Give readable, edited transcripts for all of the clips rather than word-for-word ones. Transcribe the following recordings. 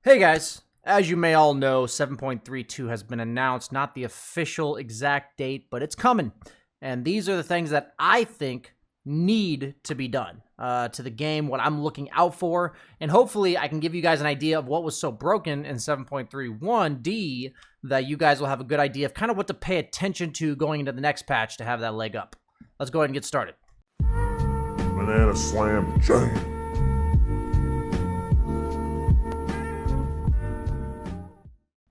Hey guys, as you may all know, 7.32 has been announced, not the official exact date, but it's coming. And these are the things that I think need to be done to the game, what I'm looking out for, and hopefully I can give you guys an idea of what was so broken in 7.31D that you guys will have a good idea of kind of what to pay attention to going into the next patch to have that leg up. Let's go ahead and get started. Banana slam jam.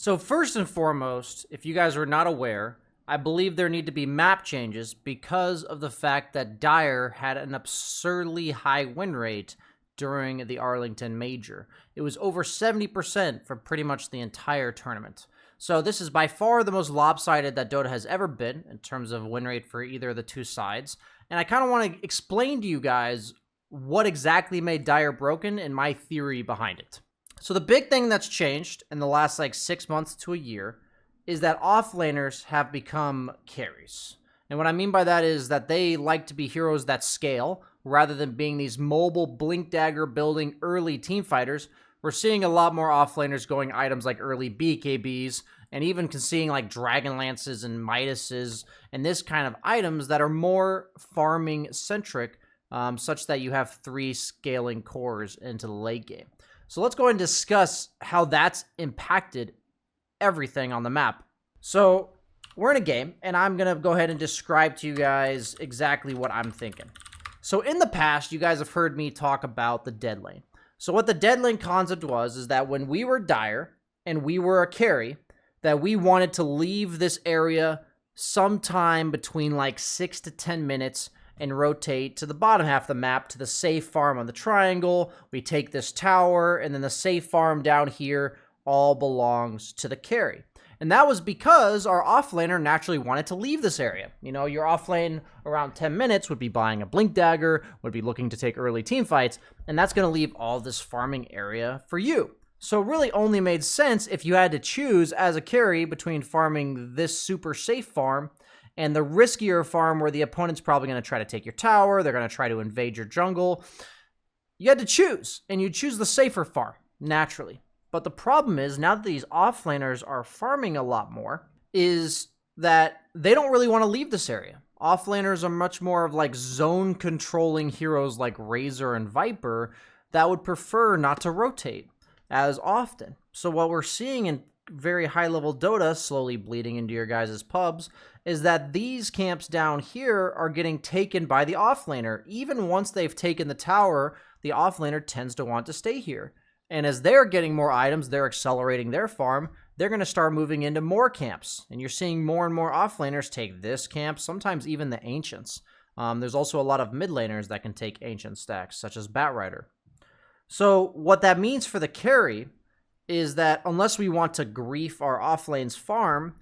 So first and foremost, if you guys are not aware, I believe there need to be map changes because of the fact that Dire had an absurdly high win rate during the Arlington Major. It was over 70% for pretty much the entire tournament. So this is by far the most lopsided that Dota has ever been in terms of win rate for either of the two sides. And I kind of want to explain to you guys what exactly made Dire broken and my theory behind it. So the big thing that's changed in the last 6 months to a year is that offlaners have become carries. And what I mean by that is that they like to be heroes that scale rather than being these mobile blink dagger building early team fighters. We're seeing a lot more offlaners going items like early BKBs and even seeing Dragon Lances and Midases and this kind of items that are more farming centric, such that you have 3 scaling cores into the late game. So let's go ahead and discuss how that's impacted everything on the map. So we're in a game, and I'm going to go ahead and describe to you guys exactly what I'm thinking. So in the past, you guys have heard me talk about the dead lane. So what the dead lane concept was is that when we were Dire and we were a carry, that we wanted to leave this area sometime between 6 to 10 minutes and rotate to the bottom half of the map to the safe farm on the triangle. We take this tower, and then the safe farm down here all belongs to the carry. And that was because our offlaner naturally wanted to leave this area. You know, your offlane around 10 minutes would be buying a blink dagger, would be looking to take early team fights, and that's going to leave all this farming area for you. So it really only made sense if you had to choose as a carry between farming this super safe farm and the riskier farm where the opponent's probably going to try to take your tower, they're going to try to invade your jungle. You had to choose, and you choose the safer farm, naturally. But the problem is, now that these offlaners are farming a lot more, is that they don't really want to leave this area. Offlaners are much more of zone-controlling heroes like Razor and Viper that would prefer not to rotate as often. So what we're seeing in very high-level Dota, slowly bleeding into your guys' pubs, is that these camps down here are getting taken by the offlaner. Even once they've taken the tower, the offlaner tends to want to stay here. And as they're getting more items, they're accelerating their farm, they're going to start moving into more camps. And you're seeing more and more offlaners take this camp, sometimes even the Ancients. There's also a lot of mid laners that can take Ancient stacks, such as Batrider. So what that means for the carry is that unless we want to grief our offlane's farm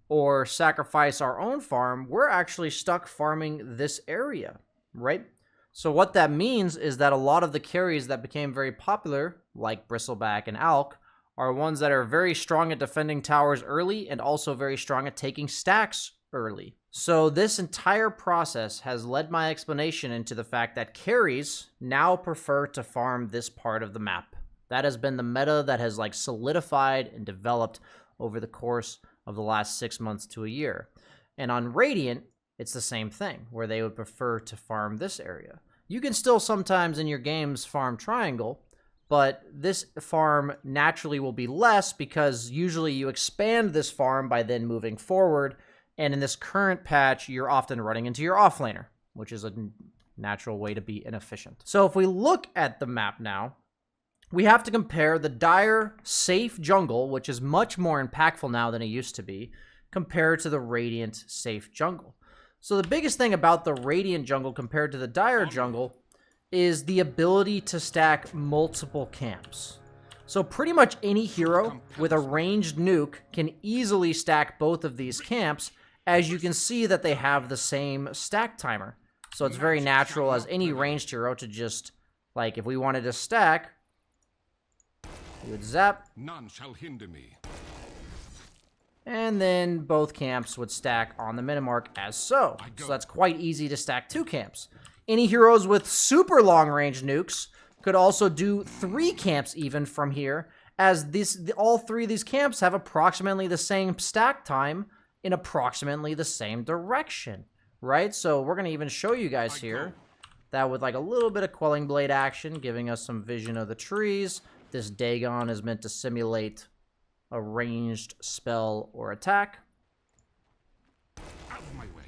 or sacrifice our own farm, we're actually stuck farming this area, right? So what that means is that a lot of the carries that became very popular, like Bristleback and Alk, are ones that are very strong at defending towers early and also very strong at taking stacks early. So this entire process has led my explanation into the fact that carries now prefer to farm this part of the map. That has been the meta that has solidified and developed over the course of the last 6 months to a year. And on Radiant, it's the same thing, where they would prefer to farm this area. You can still sometimes in your games farm triangle, but this farm naturally will be less because usually you expand this farm by then moving forward. And in this current patch, you're often running into your offlaner, which is a natural way to be inefficient. So if we look at the map now, we have to compare the Dire safe jungle, which is much more impactful now than it used to be, compared to the Radiant safe jungle. So the biggest thing about the Radiant jungle compared to the Dire jungle is the ability to stack multiple camps. So pretty much any hero with a ranged nuke can easily stack both of these camps, as you can see that they have the same stack timer. So it's very natural as any ranged hero to just, if we wanted to stack, we would zap. None shall hinder me. And then both camps would stack on the minimark as so. So that's quite easy to stack 2 camps. Any heroes with super long range nukes could also do 3 camps even from here, as all three of these camps have approximately the same stack time in approximately the same direction, right? So we're going to even show you guys here that with like a little bit of Quelling Blade action, giving us some vision of the trees. This Dagon is meant to simulate a ranged spell or attack. Out of my way.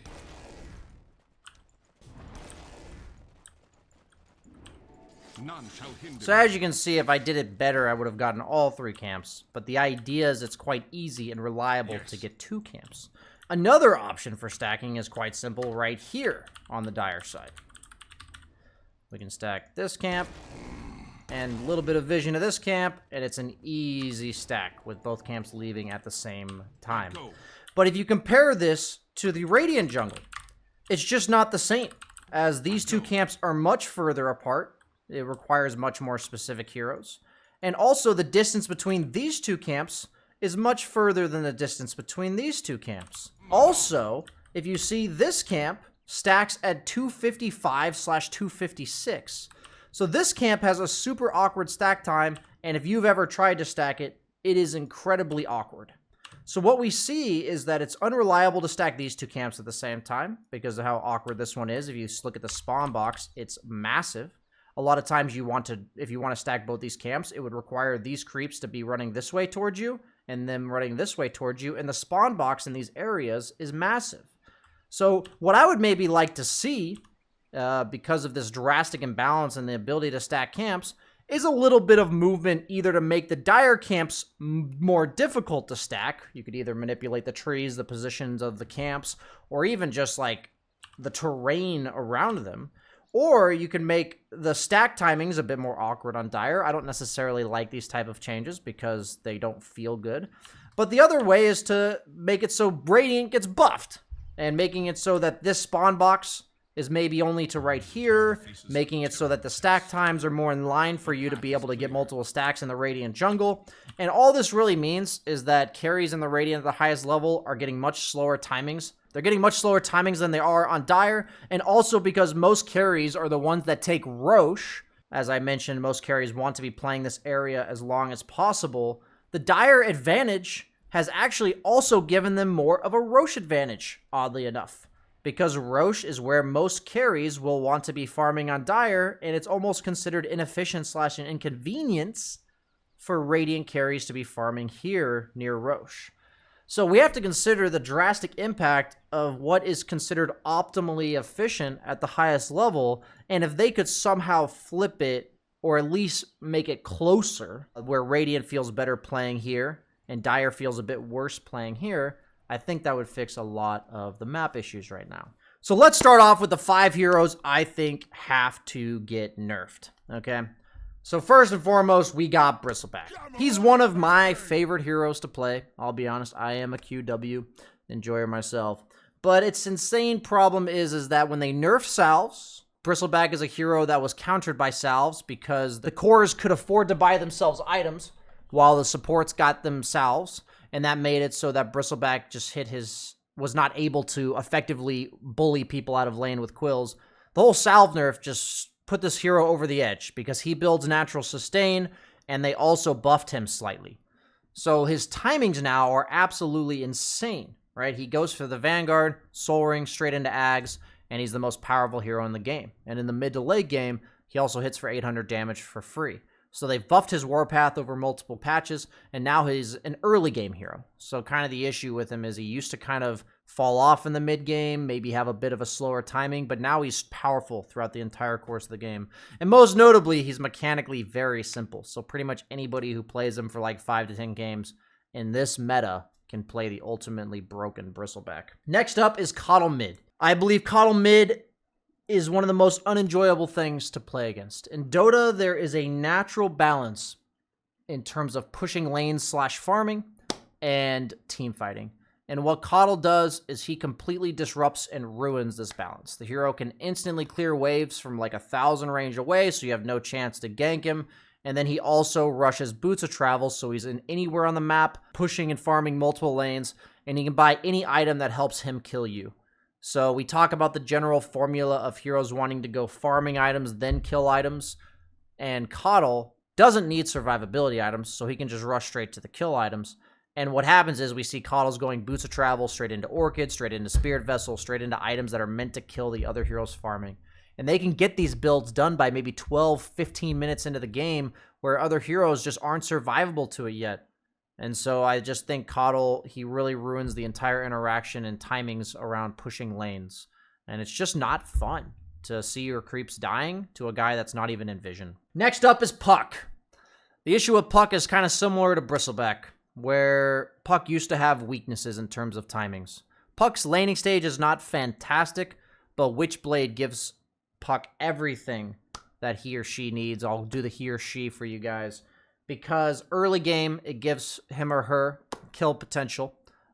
None shall hinder. So as you can see, if I did it better, I would have gotten all three camps. But the idea is it's quite easy and reliable to get 2 camps. Another option for stacking is quite simple right here on the Dire side. We can stack this camp and a little bit of vision of this camp, and it's an easy stack with both camps leaving at the same time. But if you compare this to the Radiant jungle, it's just not the same, as these 2 camps are much further apart. It requires much more specific heroes. And also the distance between these 2 camps is much further than the distance between these 2 camps. Also, if you see this camp stacks at 255/256. So this camp has a super awkward stack time, and if you've ever tried to stack it, it is incredibly awkward. So what we see is that it's unreliable to stack these 2 camps at the same time because of how awkward this one is. If you look at the spawn box, it's massive. A lot of times if you want to stack both these camps, it would require these creeps to be running this way towards you and them running this way towards you, and the spawn box in these areas is massive. So what I would maybe like to see, because of this drastic imbalance in the ability to stack camps, is a little bit of movement either to make the Dire camps more difficult to stack. You could either manipulate the trees, the positions of the camps, or even just like the terrain around them. Or you can make the stack timings a bit more awkward on Dire. I don't necessarily like these type of changes because they don't feel good. But the other way is to make it so Radiant gets buffed, and making it so that this spawn box is maybe only to right here, making it so that the stack times are more in line for you to be able to get multiple stacks in the Radiant jungle. And all this really means is that carries in the Radiant at the highest level are getting much slower timings. They're getting much slower timings than they are on Dire, and also because most carries are the ones that take Roche. As I mentioned, most carries want to be playing this area as long as possible. The Dire advantage has actually also given them more of a Roche advantage, oddly enough. Because Roche is where most carries will want to be farming on Dire, and it's almost considered inefficient / an inconvenience for Radiant carries to be farming here near Roche. So we have to consider the drastic impact of what is considered optimally efficient at the highest level, and if they could somehow flip it, or at least make it closer, where Radiant feels better playing here, and Dire feels a bit worse playing here, I think that would fix a lot of the map issues right now. So let's start off with the 5 heroes I think have to get nerfed, okay? So first and foremost, we got Bristleback. He's one of my favorite heroes to play. I'll be honest, I am a QW enjoyer myself. But its insane problem is that when they nerf salves, Bristleback is a hero that was countered by salves because the cores could afford to buy themselves items while the supports got them salves. And that made it so that Bristleback just was not able to effectively bully people out of lane with quills. The whole salve nerf just put this hero over the edge because he builds natural sustain, and they also buffed him slightly. So his timings now are absolutely insane, right? He goes for the Vanguard, Soul Ring, straight into Ags, and he's the most powerful hero in the game. And in the mid to late game, he also hits for 800 damage for free. So they've buffed his Warpath over multiple patches, and now he's an early game hero. So kind of the issue with him is he used to kind of fall off in the mid game, maybe have a bit of a slower timing, but now he's powerful throughout the entire course of the game. And most notably, he's mechanically very simple. So pretty much anybody who plays him for like 5 to 10 games in this meta can play the ultimately broken Bristleback. Next up is Coddle Mid. I believe Coddle Mid is one of the most unenjoyable things to play against. In Dota, there is a natural balance in terms of pushing lanes / farming and team fighting. And what Coddle does is he completely disrupts and ruins this balance. The hero can instantly clear waves from like 1,000 range away, so you have no chance to gank him. And then he also rushes Boots of Travel, so he's in anywhere on the map, pushing and farming multiple lanes, and he can buy any item that helps him kill you. So we talk about the general formula of heroes wanting to go farming items, then kill items. And Coddle doesn't need survivability items, so he can just rush straight to the kill items. And what happens is we see Coddles going Boots of Travel straight into Orchid, straight into Spirit Vessel, straight into items that are meant to kill the other heroes farming. And they can get these builds done by maybe 12, 15 minutes into the game where other heroes just aren't survivable to it yet. And so I just think Coddle, he really ruins the entire interaction and timings around pushing lanes. And it's just not fun to see your creeps dying to a guy that's not even in vision. Next up is Puck. The issue with Puck is kind of similar to Bristleback, where Puck used to have weaknesses in terms of timings. Puck's laning stage is not fantastic, but Witchblade gives Puck everything that he or she needs. I'll do the he or she for you guys. Because early game, it gives him or her kill potential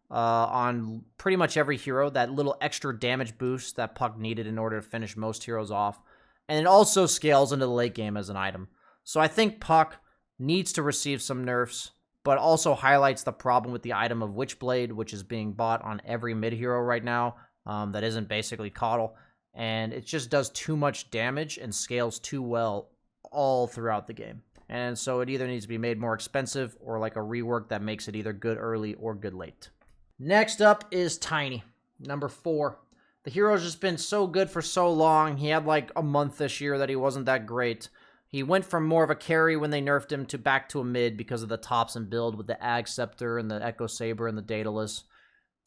on pretty much every hero. That little extra damage boost that Puck needed in order to finish most heroes off. And it also scales into the late game as an item. So I think Puck needs to receive some nerfs, but also highlights the problem with the item of Witchblade, which is being bought on every mid-hero right now that isn't basically Coddle. And it just does too much damage and scales too well all throughout the game. And so it either needs to be made more expensive or like a rework that makes it either good early or good late. Next up is Tiny, number 4. The hero's just been so good for so long. He had like a month this year that he wasn't that great. He went from more of a carry when they nerfed him to back to a mid because of the tops and build with the Ag Scepter and the Echo Saber and the Daedalus.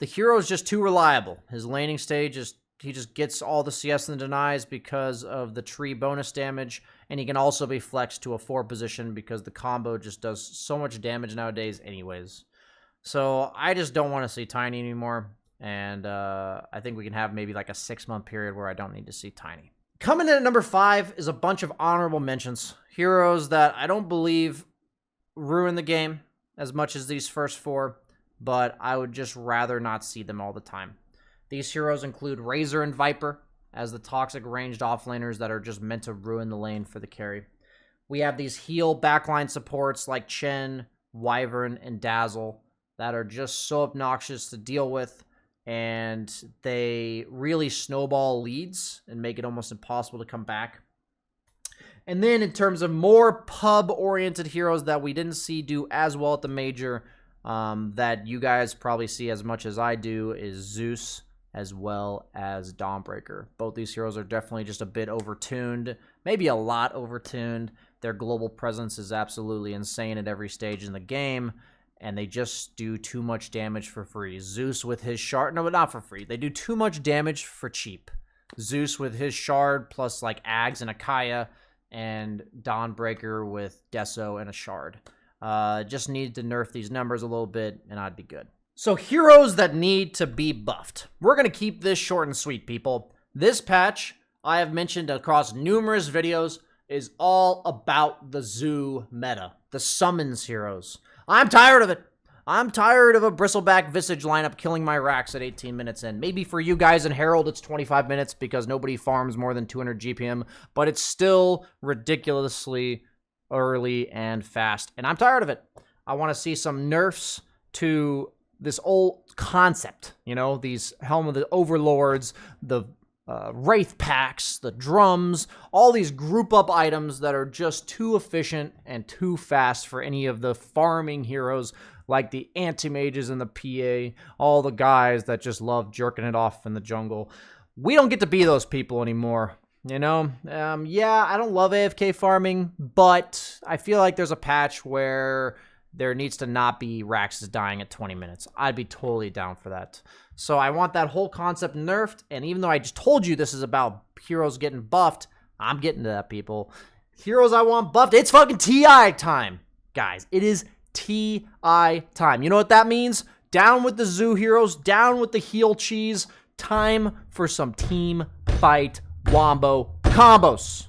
The hero's just too reliable. His laning stage is he just gets all the CS and denies because of the tree bonus damage, and he can also be flexed to a 4 position because the combo just does so much damage nowadays anyways. So I just don't want to see Tiny anymore, and I think we can have maybe like a 6-month period where I don't need to see Tiny. Coming in at number 5 is a bunch of honorable mentions. Heroes that I don't believe ruin the game as much as these first 4, but I would just rather not see them all the time. These heroes include Razor and Viper as the toxic ranged offlaners that are just meant to ruin the lane for the carry. We have these heal backline supports like Chen, Wyvern, and Dazzle that are just so obnoxious to deal with, and they really snowball leads and make it almost impossible to come back. And then in terms of more pub-oriented heroes that we didn't see do as well at the major, that you guys probably see as much as I do, is Zeus as well as Dawnbreaker. Both these heroes are definitely just a bit overtuned, maybe a lot overtuned. Their global presence is absolutely insane at every stage in the game, and they just do too much damage for free. Zeus with his shard, no, not for free. They do too much damage for cheap. Zeus with his shard plus like Ags and Akaya, and Dawnbreaker with Deso and a shard. Just need to nerf these numbers a little bit, and I'd be good. So heroes that need to be buffed. We're going to keep this short and sweet, people. This patch, I have mentioned across numerous videos, is all about the zoo meta, the summons heroes. I'm tired of it. I'm tired of a Bristleback Visage lineup killing my racks at 18 minutes in. Maybe for you guys in Herald, it's 25 minutes because nobody farms more than 200 GPM, but it's still ridiculously early and fast, and I'm tired of it. I want to see some nerfs to this old concept, you know, these Helm of the Overlords, the Wraith packs, the drums, all these group up items that are just too efficient and too fast for any of the farming heroes like the anti-mages and the PA, all the guys that just love jerking it off in the jungle. We don't get to be those people anymore. You know, yeah, I don't love AFK farming, but I feel like there's a patch where there needs to not be Raxes dying at 20 minutes. I'd be totally down for that. So I want that whole concept nerfed, and even though I just told you this is about heroes getting buffed, I'm getting to that, people. Heroes I want buffed, it's fucking TI time, guys. It is TI time. You know what that means? Down with the zoo heroes, down with the heal cheese. Time for some team fight Wombo combos.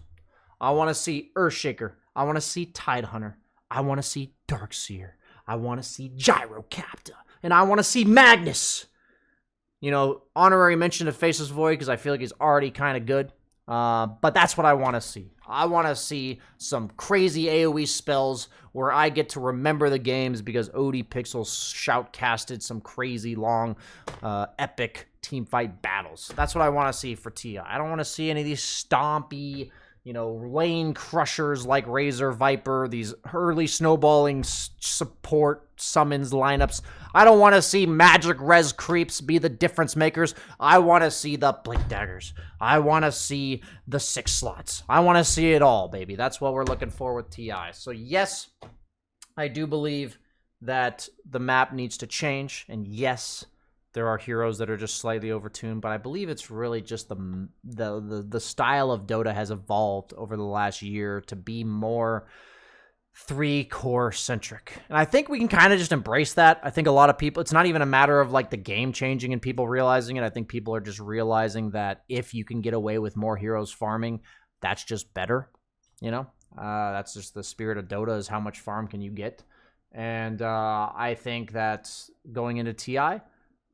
I want to see Earthshaker. I want to see Tidehunter. I want to see Darkseer. I want to see Gyrocaptor. And I want to see Magnus. You know, honorary mention to Faceless Void because I feel like he's already kind of good. But that's what I want to see. I want to see some crazy AoE spells where I get to remember the games because OD Pixel shoutcasted some crazy long, epic teamfight battles. That's what I want to see for TI. I don't want to see any of these stompy, you know, lane crushers like Razor Viper, these early snowballing support summons lineups. I don't want to see magic res creeps be the difference makers. I want to see the blink daggers. I want to see the 6 slots. I want to see it all, baby. That's what we're looking for with TI. So yes, I do believe that the map needs to change, and yes, there are heroes that are just slightly overtuned, but I believe it's really just the style of Dota has evolved over the last year to be more 3-core centric. And I think we can kind of just embrace that. I think a lot of people, it's not even a matter of like the game changing and people realizing it. I think people are just realizing that if you can get away with more heroes farming, that's just better. You know, that's just the spirit of Dota, is how much farm can you get. And I think that going into TI,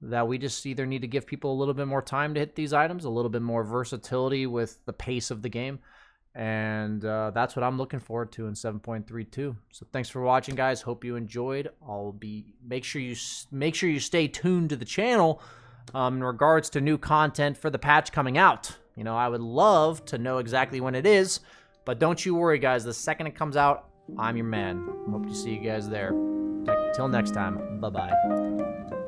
that we just either need to give people a little bit more time to hit these items, a little bit more versatility with the pace of the game. And that's what I'm looking forward to in 7.32. So thanks for watching, guys. Hope you enjoyed. Make sure you stay tuned to the channel in regards to new content for the patch coming out. You know, I would love to know exactly when it is, but don't you worry, guys. The second it comes out, I'm your man. Hope to see you guys there. Till next time. Bye-bye.